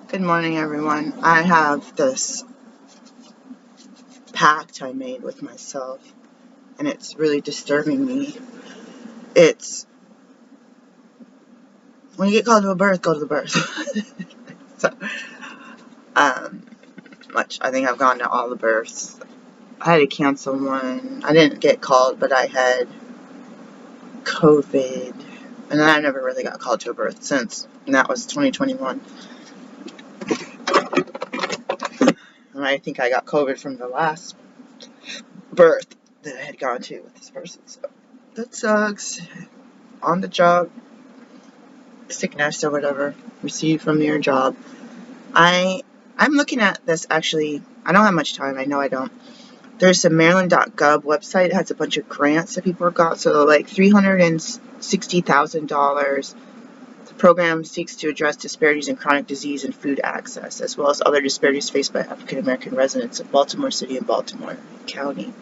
Good morning, everyone. I have this pact I made with myself, and it's really disturbing me. It's when you get called to a birth, go to the birth. so, um, I think I've gone to all the births. I had to cancel one. I didn't get called, but I had COVID, and I never really got called to a birth since, and that was 2021. And I think I got COVID from the last birth that I had gone to with this person. So that sucks. On the job sickness or whatever received from your job. I'm looking at this actually. I don't have much time. I know I don't. There's a Maryland.gov website that has a bunch of grants that people got. So like $360,000. The program seeks to address disparities in chronic disease and food access, as well as other disparities faced by African American residents of Baltimore City and Baltimore County.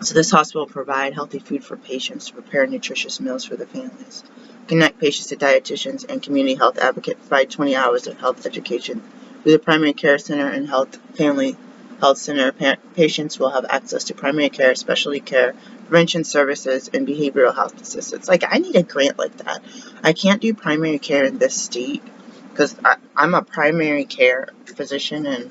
So this hospital will provide healthy food for patients to prepare nutritious meals for the families. Connect patients to dietitians and community health advocates, provide 20 hours of health education. Through the primary care center and family health center, patients will have access to primary care, specialty care, prevention services, and behavioral health assistance. Like, I need a grant like that. I can't do primary care in this state because I'm a primary care physician in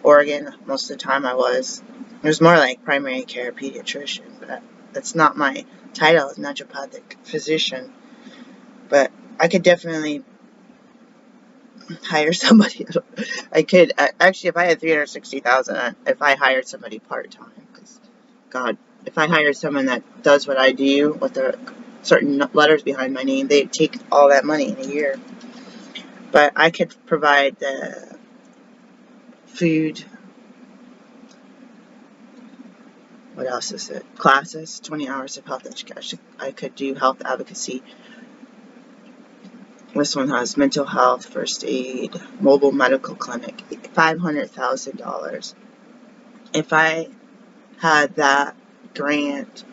Oregon. Most of the time I was. It was more like primary care pediatrician, but that's not my title as naturopathic physician. But I could definitely hire somebody. I could actually, if I had $360,000, if I hired somebody part time, because God, if I hired someone that does what I do with the certain letters behind my name, they'd take all that money in a year. But I could provide the food. What else is it? Classes, 20 hours of health education. I could do health advocacy. This one has mental health, first aid, mobile medical clinic, $500,000. If I had that grant,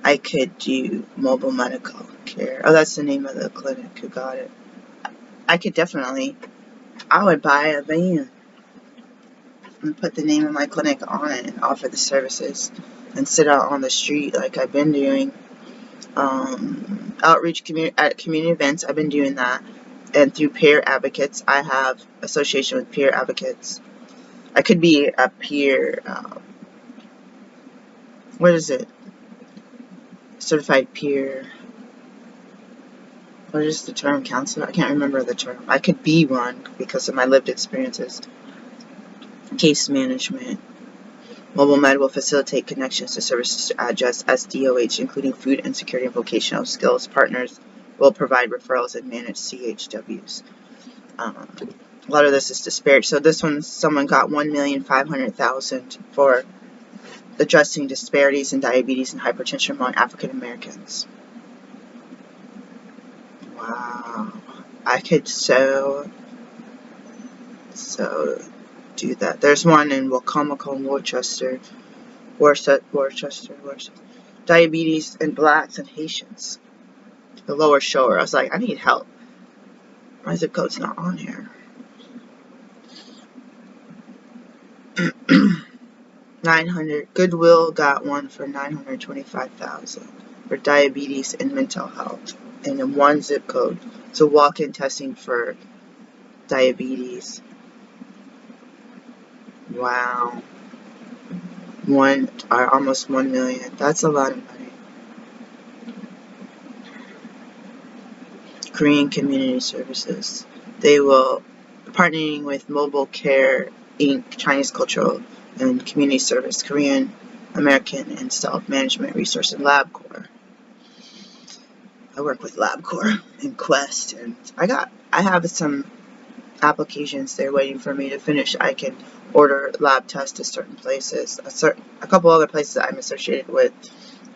I could do mobile medical care. Oh, that's the name of the clinic who got it. I would buy a van and put the name of my clinic on it and offer the services and sit out on the street like I've been doing. Outreach at community events, I've been doing that. And through peer advocates, I have association with peer advocates. I could be a peer, what is it? Certified peer. What is the term? Counselor? I can't remember the term. I could be one because of my lived experiences. Case management. Mobile Med will facilitate connections to services to address SDOH, including food insecurity and vocational skills. Partners will provide referrals and manage CHWs. A lot of this is disparate. So this one, someone got $1,500,000 for addressing disparities in diabetes and hypertension among African Americans. Wow. I could so do that. There's one in Wacomico, Worcester. Diabetes in blacks and Haitians. The Lower Shore. I was like, I need help. My zip code's not on here. 900. Goodwill got one for $925,000 for diabetes and mental health, and in one zip code. So walk-in testing for diabetes. Wow. Almost 1 million. That's a lot of money. Korean Community Services. They will partnering with Mobile Care Inc., Chinese Cultural and Community Service, Korean American and Self-Management Resource and LabCorp. I work with LabCorp and Quest, and I have some applications there waiting for me to finish. I can order lab tests to certain places. A couple other places that I'm associated with.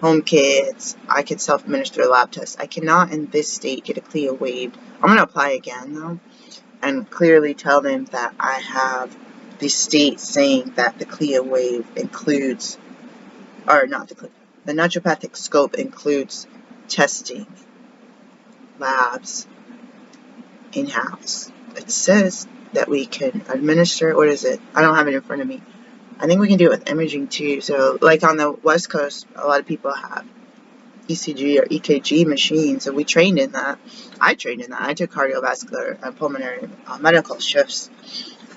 Home Kids. I can self-administer a lab test. I cannot in this state get a CLIA waived. I'm going to apply again though and clearly tell them that I have the state saying that the CLIA waive includes, or not the naturopathic scope includes testing, labs, in-house. It says that we can administer, what is it? I don't have it in front of me. I think we can do it with imaging too. So like on the West Coast, a lot of people have ECG or EKG machines, and we trained in that. I trained in that. I took cardiovascular and pulmonary medical shifts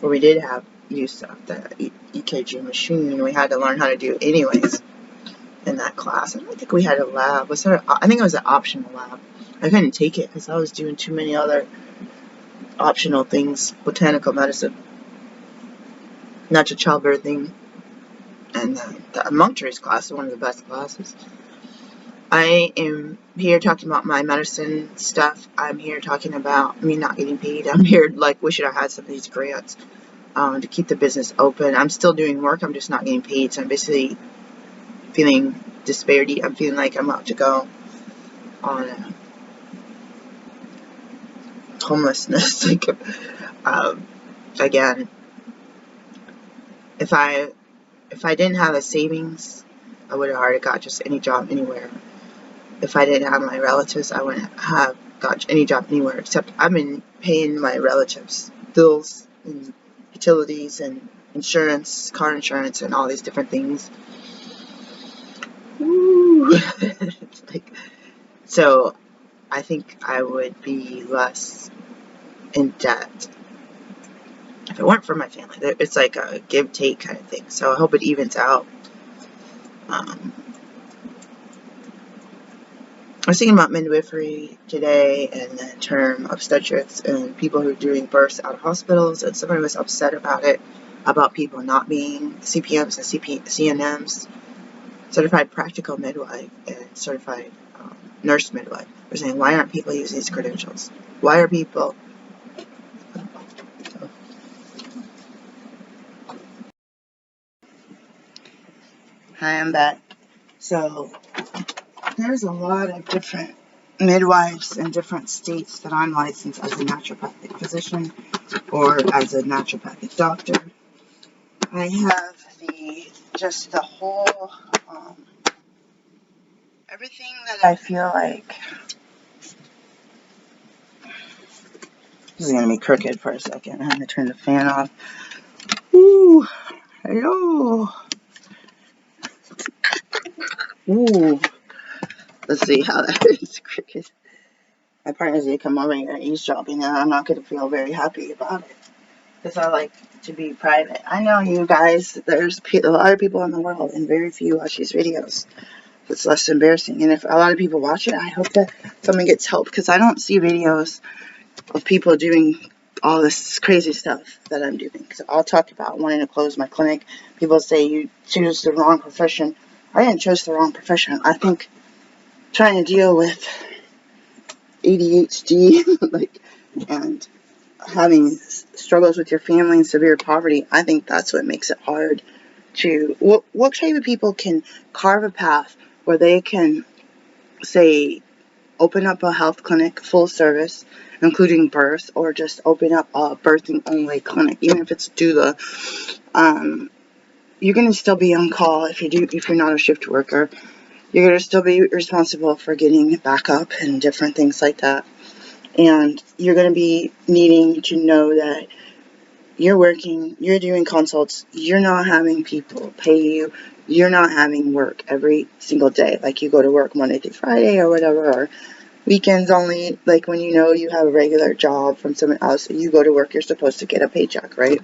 where we did have use of the EKG machine. We had to learn how to do it anyways in that class. I don't think we had a lab. I think it was an optional lab. I couldn't take it because I was doing too many other optional things, botanical medicine, natural childbirthing, and the Monctures class is one of the best classes. I am here talking about my medicine stuff. I'm here talking about me not getting paid. I'm here like wishing I had some of these grants to keep the business open. I'm still doing work. I'm just not getting paid. So I'm basically feeling disparity. I'm feeling like I'm about to go on homelessness. Like, again, if I didn't have a savings, I would have already got just any job anywhere. If I didn't have my relatives, I wouldn't have got any job anywhere, except I've been paying my relatives bills and utilities and insurance, car insurance, and all these different things. Woo. Like, so I think I would be less in debt if it weren't for my family. It's like a give-take kind of thing, so I hope it evens out. I was thinking about midwifery today and the term obstetrics and people who are doing births out of hospitals, and somebody was upset about it, about people not being CPMs and CNMs, certified practical midwife and certified nurse midwife. They're saying, why aren't people using these credentials? Why are people... Hi, I'm back. So there's a lot of different midwives in different states that I'm licensed as a naturopathic physician or as a naturopathic doctor. I have the whole, everything that I feel like, this is going to be crooked for a second. I'm going to turn the fan off. Ooh, hello. Ooh, let's see how that is crooked. My partner's going to come over here eavesdropping, and I'm not going to feel very happy about it. Because I like to be private. I know you guys, there's a lot of people in the world, and very few watch these videos. It's less embarrassing. And if a lot of people watch it, I hope that someone gets help. Because I don't see videos of people doing all this crazy stuff that I'm doing. So I'll talk about wanting to close my clinic. People say you choose the wrong profession. I didn't choose the wrong profession. I think trying to deal with ADHD and having struggles with your family and severe poverty, I think that's what makes it hard to... What type of people can carve a path where they can, say, open up a health clinic full service, including birth, or just open up a birthing only clinic, even if it's doula. You're going to still be on call if you're not a shift worker. You're going to still be responsible for getting backup and different things like that. And you're going to be needing to know that you're working, you're doing consults, you're not having people pay you, you're not having work every single day. Like you go to work Monday through Friday or whatever, or weekends only. Like when you know you have a regular job from someone else, you go to work, you're supposed to get a paycheck, right?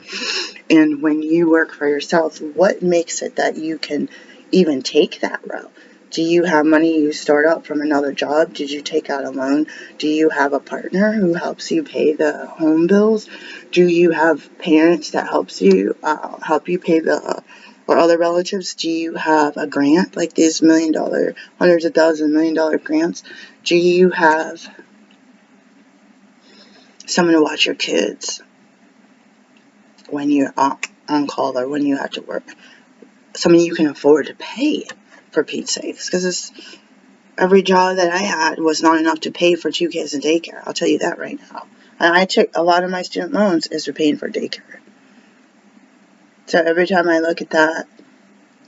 And when you work for yourself, what makes it that you can even take that route? Do you have money you start up from another job? Did you take out a loan? Do you have a partner who helps you pay the home bills? Do you have parents that help you pay or other relatives? Do you have a grant like these $1 million, hundreds of thousands, $1 million grants? Do you have someone to watch your kids when you're on call or when you have to work? Someone you can afford to pay, for Pete's sakes, because every job that I had was not enough to pay for 2 kids in daycare. I'll tell you that right now. And I took a lot of my student loans as for paying for daycare. So every time I look at that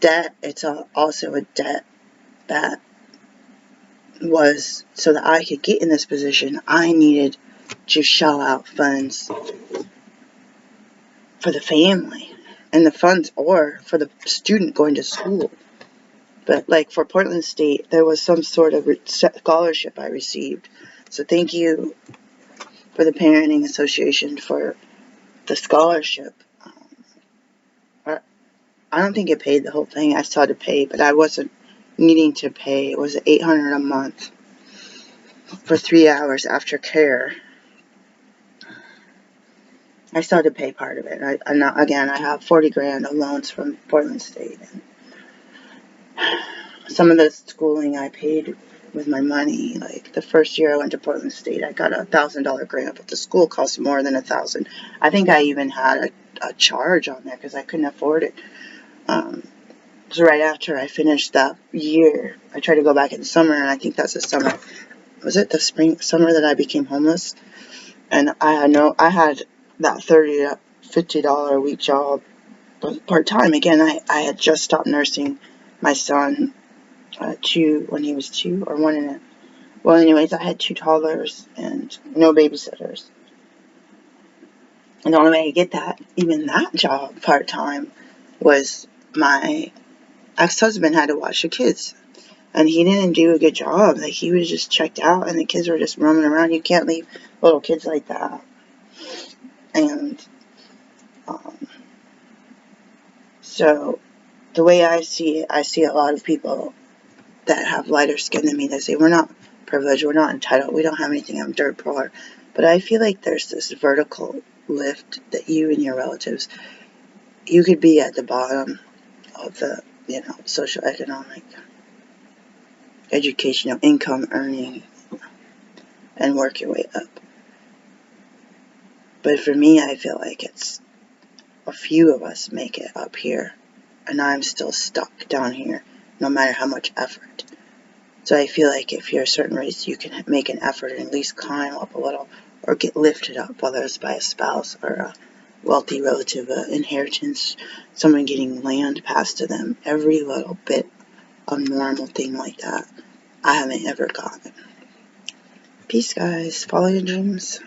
debt, it's also a debt that was so that I could get in this position. I needed to shell out funds for the family, and the funds are for the student going to school. But like for Portland State, there was some sort of scholarship I received. So thank you for the Parenting Association for the scholarship. I don't think it paid the whole thing. I still had to pay, but I wasn't needing to pay. It was $800 a month for 3 hours after care. I still had to pay part of it. Again, I have 40 grand of loans from Portland State. And some of the schooling I paid with my money. Like the first year I went to Portland State, I got a $1,000 grant, but the school cost more than $1,000. I think I even had a charge on there because I couldn't afford it. So right after I finished that year, I tried to go back in the summer, and I think that's the summer. Was it the summer that I became homeless? And I had that $30 to $50 a week job, part time. Again, I had just stopped nursing my son when he was 2 or 1 and a. Well, anyways, I had 2 toddlers and no babysitters. And the only way I could get even that job part time, was my ex-husband had to watch the kids. And he didn't do a good job. Like, he was just checked out, and the kids were just roaming around. You can't leave little kids like that. And so the way I see it, I see a lot of people that have lighter skin than me that say, we're not privileged, we're not entitled, we don't have anything, I'm dirt poor. But I feel like there's this vertical lift that you and your relatives, you could be at the bottom of the, socioeconomic, educational, income earning, and work your way up. But for me, I feel like it's a few of us make it up here, and I'm still stuck down here, no matter how much effort. So I feel like if you're a certain race, you can make an effort and at least climb up a little, or get lifted up, whether it's by a spouse or a wealthy relative, inheritance, someone getting land passed to them. Every little bit of normal thing like that, I haven't ever gotten. Peace, guys. Follow your dreams.